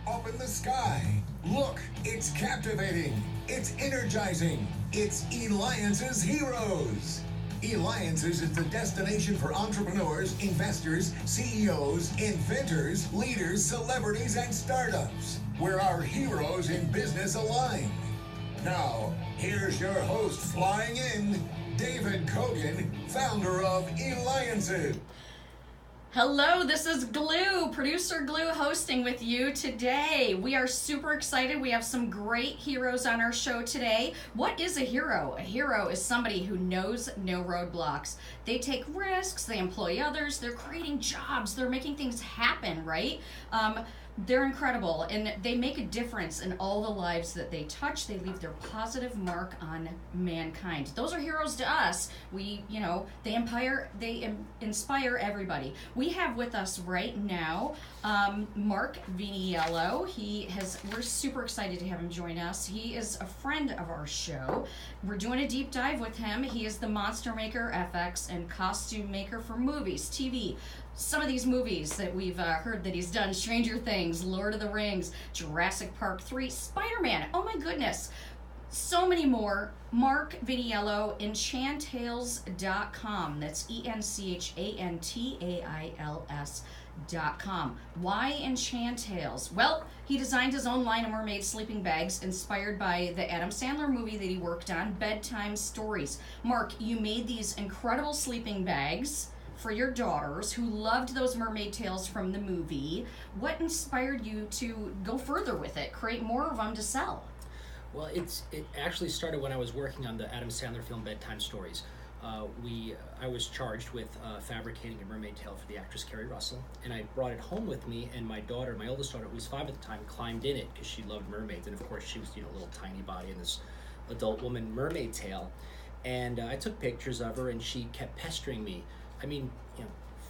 up in the sky. Look, it's captivating. It's energizing. It's Eliances Heroes. Eliances is the destination for entrepreneurs, investors, CEOs, inventors, leaders, celebrities, and startups, where our heroes in business align. Now, here's your host flying in, David Kogan, founder of Eliances. Hello, this is Glue, producer Glue, hosting with you today. We are super excited. We have some great heroes on our show today. What is a hero? A hero is somebody who knows no roadblocks. They take risks, they employ others, they're creating jobs, they're making things happen, right? They're incredible, and they make a difference in all the lives that they touch. They leave their positive mark on mankind. Those are heroes to us. They inspire everybody. We have with us right now Mark Viniello. We're super excited to have him join us. He is a friend of our show. We're doing a deep dive with him. He is the monster maker, FX, and costume maker for movies, TV. Some of these movies that we've heard that he's done: Stranger Things, Lord of the Rings, Jurassic Park 3, Spider-Man, oh my goodness, so many more. Mark Viniello, Eliances.com. That's ENCHANTAILS.com. Why Enchant Tales? Well, he designed his own line of mermaid sleeping bags inspired by the Adam Sandler movie that he worked on, Bedtime Stories. Mark, you made these incredible sleeping bags for your daughters who loved those mermaid tales from the movie. What inspired you to go further with it, create more of them to sell? Well, it actually started when I was working on the Adam Sandler film Bedtime Stories. I was charged with fabricating a mermaid tale for the actress Kerry Russell, and I brought it home with me, and my daughter, my oldest daughter, who was 5 at the time, climbed in it because she loved mermaids, and of course she was a little tiny body in this adult woman mermaid tale. And I took pictures of her, and she kept pestering me.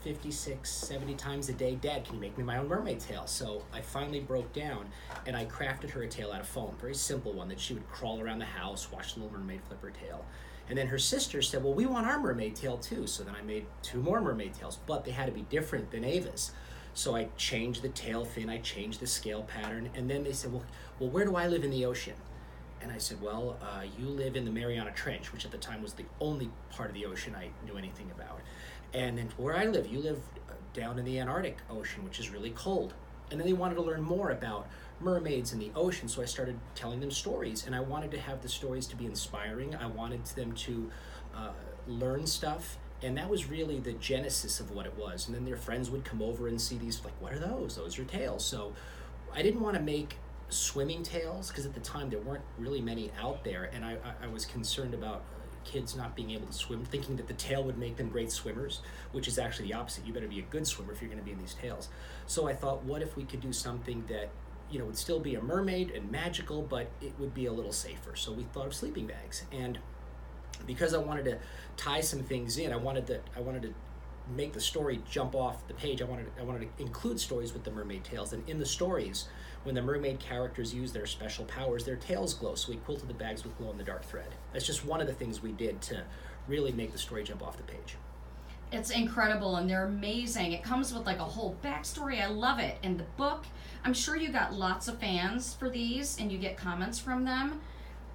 56, 70 times a day, Dad, can you make me my own mermaid tale? So I finally broke down, and I crafted her a tale out of foam, very simple one that she would crawl around the house, watch the Little Mermaid flip her tail. And then her sister said, well, we want our mermaid tale too. So then I made 2 more mermaid tales, but they had to be different than Ava's. So I changed the tail fin, I changed the scale pattern, and then they said, well, where do I live in the ocean? And I said, well, you live in the Mariana Trench, which at the time was the only part of the ocean I knew anything about. And then where I live, you live down in the Antarctic Ocean, which is really cold. And then they wanted to learn more about mermaids in the ocean, so I started telling them stories. And I wanted to have the stories to be inspiring. I wanted them to learn stuff. And that was really the genesis of what it was. And then their friends would come over and see these, like, what are those? Those are tales. So I didn't want to make swimming tales, because at the time there weren't really many out there, and I was concerned about kids not being able to swim, thinking that the tail would make them great swimmers, which is actually the opposite. You better be a good swimmer if you're going to be in these tales. So I thought, what if we could do something that would still be a mermaid and magical, but it would be a little safer? So we thought of sleeping bags, and because I wanted to tie some things in, I wanted to make the story jump off the page. I wanted to include stories with the mermaid tales, and in the stories, when the mermaid characters use their special powers, their tails glow, so we quilted the bags with glow-in-the-dark thread. That's just one of the things we did to really make the story jump off the page. It's incredible, and they're amazing. It comes with like a whole backstory. I love it. And the book, I'm sure you got lots of fans for these, and you get comments from them.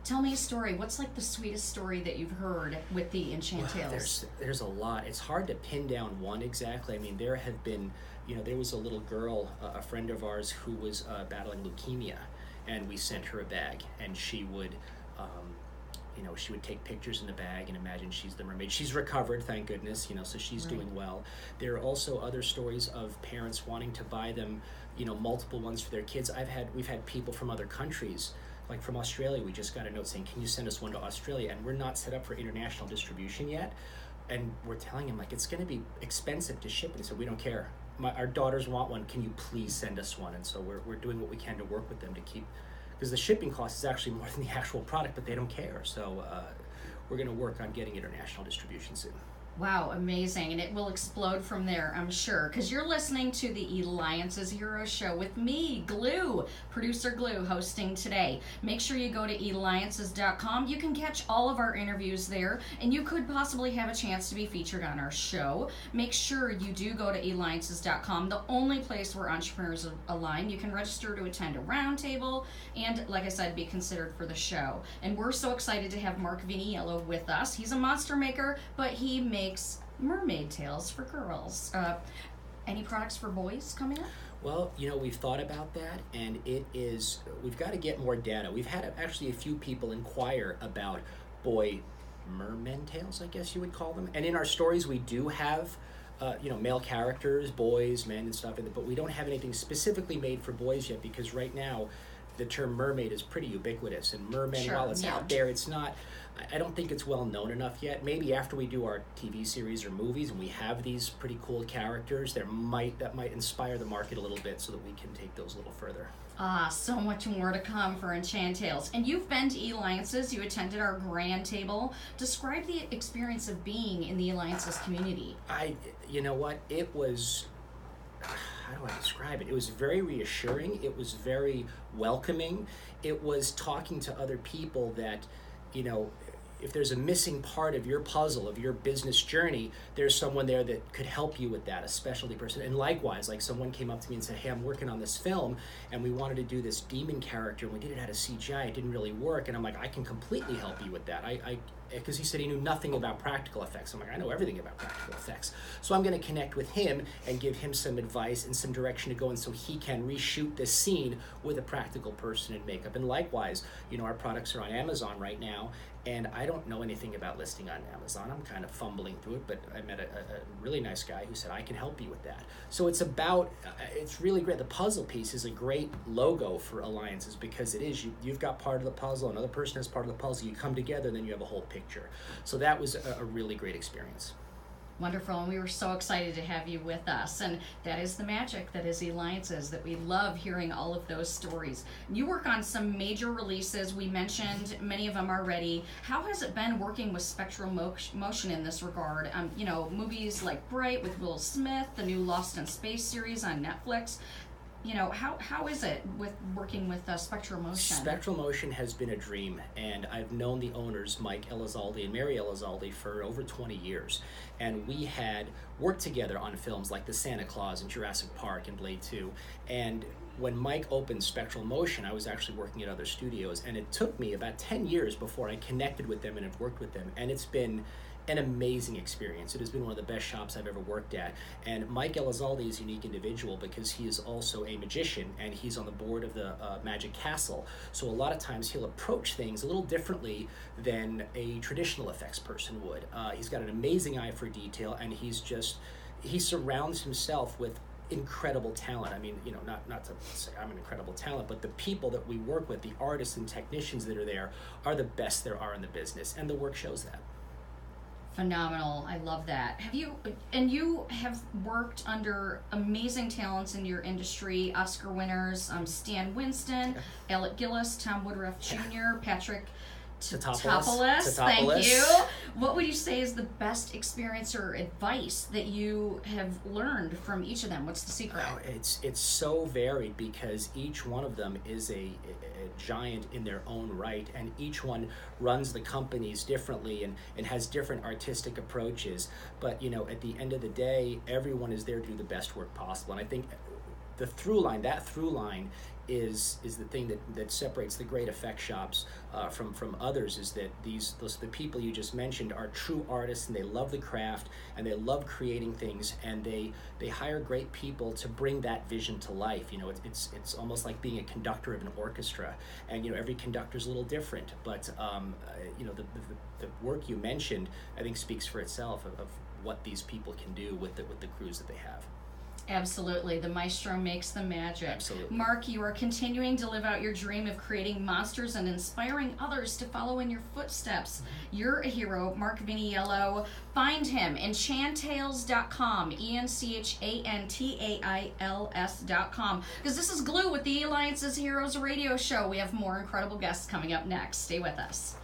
Tell me a story. What's like the sweetest story that you've heard with the Enchant Tales? There's a lot. It's hard to pin down one exactly. I mean, there have been, there was a little girl, a friend of ours, who was battling leukemia, and we sent her a bag, and she would, she would take pictures in the bag and imagine she's the mermaid. She's recovered, thank goodness, so she's Right. doing well. There are also other stories of parents wanting to buy them, multiple ones for their kids. We've had people from other countries. Like from Australia, we just got a note saying, can you send us one to Australia? And we're not set up for international distribution yet. And we're telling him, like, it's going to be expensive to ship. And he said, we don't care. Our daughters want one. Can you please send us one? And so we're doing what we can to work with them to keep, because the shipping cost is actually more than the actual product, but they don't care. So we're going to work on getting international distribution soon. Wow, amazing. And it will explode from there, I'm sure. Because you're listening to the Eliances Heroes Show with me, Glue, producer Glue, hosting today. Make sure you go to Eliances.com. You can catch all of our interviews there, and you could possibly have a chance to be featured on our show. Make sure you do go to Eliances.com, the only place where entrepreneurs align. You can register to attend a roundtable and, like I said, be considered for the show. And we're so excited to have Mark Viniello with us. He's a monster maker, but he makes mermaid tails for girls. Any products for boys coming up? Well, we've thought about that, and we've got to get more data. We've had actually a few people inquire about boy merman tails, I guess you would call them. And in our stories, we do have male characters, boys, men, and stuff, but we don't have anything specifically made for boys yet, because right now the term mermaid is pretty ubiquitous, and merman, Sure, while it's yeah. out there, it's not. I don't think it's well known enough yet. Maybe after we do our TV series or movies and we have these pretty cool characters, that might inspire the market a little bit so that we can take those a little further. So much more to come for Enchant Tales. And you've been to Eliances, you attended our grand table. Describe the experience of being in the Eliances community. You know what? It was, how do I describe it? It was very reassuring. It was very welcoming. It was talking to other people that, if there's a missing part of your puzzle, of your business journey, there's someone there that could help you with that, a specialty person. And likewise, like someone came up to me and said, hey, I'm working on this film, and we wanted to do this demon character, and we did it out of CGI. It didn't really work. And I'm like, I can completely help you with that. Because he said he knew nothing about practical effects. I'm like, I know everything about practical effects. So I'm going to connect with him and give him some advice and some direction to go in so he can reshoot this scene with a practical person in makeup. And likewise, our products are on Amazon right now, and I don't know anything about listing on Amazon. I'm kind of fumbling through it, but I met a really nice guy who said, I can help you with that. So it's really great. The puzzle piece is a great logo for Eliances, because it is, you've got part of the puzzle, another person has part of the puzzle, you come together, and then you have a whole picture. So that was a really great experience. Wonderful, and we were so excited to have you with us. And that is the magic that is Eliances, that we love hearing all of those stories. You work on some major releases. We mentioned many of them already. How has it been working with Spectral Motion in this regard? Movies like Bright with Will Smith, the new Lost in Space series on Netflix. How is it with working with Spectral Motion? Spectral Motion has been a dream, and I've known the owners, Mike Elizalde and Mary Elizalde, for over 20 years. And we had worked together on films like The Santa Claus and Jurassic Park and Blade 2. And when Mike opened Spectral Motion, I was actually working at other studios, and it took me about 10 years before I connected with them and have worked with them. And it's been an amazing experience. It has been one of the best shops I've ever worked at. And Mike Elizalde is a unique individual because he is also a magician, and he's on the board of the Magic Castle. So a lot of times he'll approach things a little differently than a traditional effects person would. He's got an amazing eye for detail, and he surrounds himself with incredible talent. I mean, not to say I'm an incredible talent, but the people that we work with, the artists and technicians that are there, are the best there are in the business, and the work shows that. Phenomenal. I love that. You have worked under amazing talents in your industry, Oscar winners, Stan Winston, Alec Gillis, Tom Woodruff Jr., Patrick Tatopoulos. Thank you. What would you say is the best experience or advice that you have learned from each of them? What's the secret? Oh, it's so varied, because each one of them is a giant in their own right, and each one runs the companies differently and has different artistic approaches. But at the end of the day, everyone is there to do the best work possible. And I think that through line is the thing that separates the great effect shops from others, is that the people you just mentioned are true artists, and they love the craft, and they love creating things, and they hire great people to bring that vision to life. It's almost like being a conductor of an orchestra, and every conductor is a little different, but the work you mentioned, I think, speaks for itself of what these people can do with the crews that they have. Absolutely. The maestro makes the magic. Absolutely. Mark, you are continuing to live out your dream of creating monsters and inspiring others to follow in your footsteps. You're a hero, Mark Viniello. Find him, Enchantales.com, ENCHANTAILS.com. Because this is Glue with the Eliances Heroes Radio Show. We have more incredible guests coming up next. Stay with us.